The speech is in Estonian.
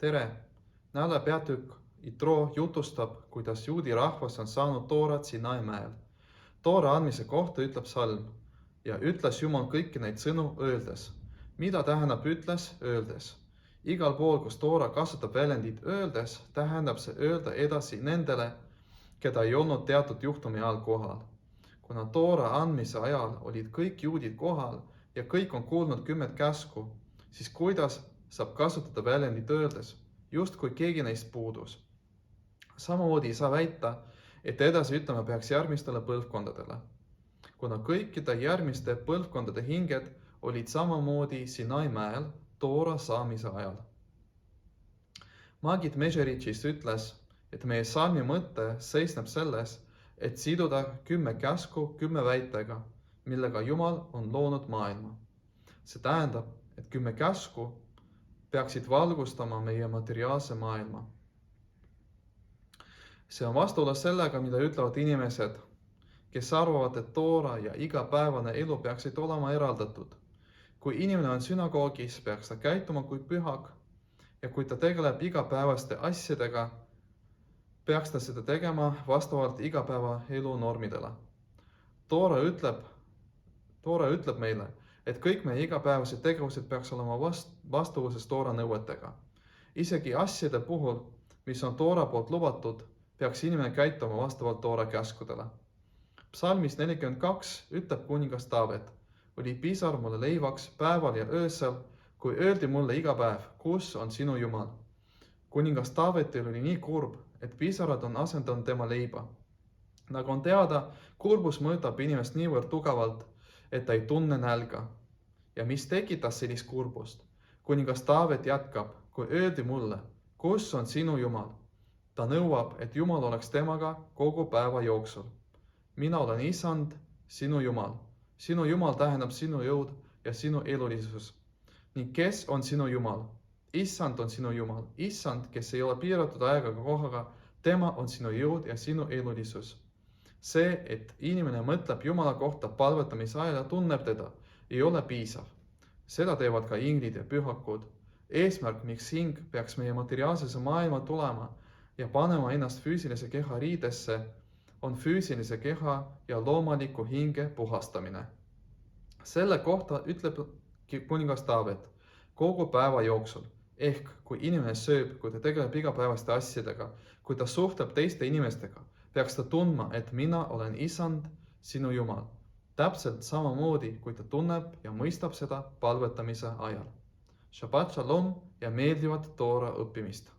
Tere! Nädala peatükk Itro jutustab, kuidas juudi rahvas on saanud Toorat Sinai mäel. Toora andmise kohta ütleb salm ja ütles Jumal kõiki neid sõnu öeldes. Mida tähendab ütles öeldes? Igal pool, kus Toora kasutab väljendit öeldes, tähendab see öelda edasi nendele, keda ei olnud teatud juhtumi ajal kohal. Kuna Toora andmise ajal olid kõik juudid kohal ja kõik on kuulnud 10 käsku, siis kuidas saab kasutada väljendit öeldes, justkui keegi neist puudus. Samamoodi ei saa väita, et edasi ütlema peaks järgmistele põlvkondadele, kuna kõikide järgmiste põlvkondade hinged olid samamoodi Sinai mäel Toora saamise ajal. Magid Mežeritšis ütles, et meie salmi mõte seisneb selles, et siduda 10 käsku 10 väitega, millega Jumal on loonud maailma. See tähendab, et 10 käsku peaksid valgustama meie materiaalse maailma. See on vastuolus sellega, mida ütlevad inimesed, kes arvavad, et Toora ja igapäevane elu peaksid olema eraldatud. Kui inimene on sünagoogis, peaks ta käituma kui pühak ja kui ta tegeleb igapäevaste asjadega, peaks ta seda tegema vastavalt igapäevaelu normidele. Toora ütleb meile, et kõik meie igapäevased tegevused peaks olema vastavuses Toora nõuetega. Isegi asjade puhul, mis on Toora poolt lubatud, peaks inimene käituma vastavalt Toora käskudele. Psalmis 42 ütleb kuningas Taavet, oli pisar mulle leivaks päeval ja öösel, kui öeldi mulle iga päev, kus on sinu Jumal. Kuningas Taavetil oli nii kurb, et pisarad on asendanud tema leiba. Nagu on teada, kurbus mõjutab inimest niivõrd tugevalt, et ta ei tunne nälga. Ja mis tekitas sellist kurbust? Kuningas Taavet jätkab, kui öeldi mulle, kus on sinu Jumal. Ta nõuab, et Jumal oleks temaga kogu päeva jooksul. Mina olen Issand, sinu Jumal. Sinu Jumal tähendab sinu jõud ja sinu elulisus. Ning kes on sinu Jumal? Issand on sinu Jumal. Issand, kes ei ole piiratud ajaga kohaga, tema on sinu jõud ja sinu elulisus. See, et inimene mõtleb Jumala kohta palvetamise ajal ja tunneb teda, ei ole piisav. Seda teevad ka inglid ja pühakud. Eesmärk, miks hing peaks meie materiaalsesse maailma tulema ja panema ennast füüsilise keha riidesse, on füüsilise keha ja loomaliku hinge puhastamine. Selle kohta ütleb kuningas Taavet kogu päeva jooksul, ehk kui inimene sööb, kui ta tegeleb igapäevaste asjadega, kui ta suhtleb teiste inimestega, peaks ta tundma, et mina olen Issand, sinu Jumal. Täpselt samamoodi, kui ta tunneb ja mõistab seda palvetamise ajal. Shabbat shalom ja meeldivat Toora õppimist!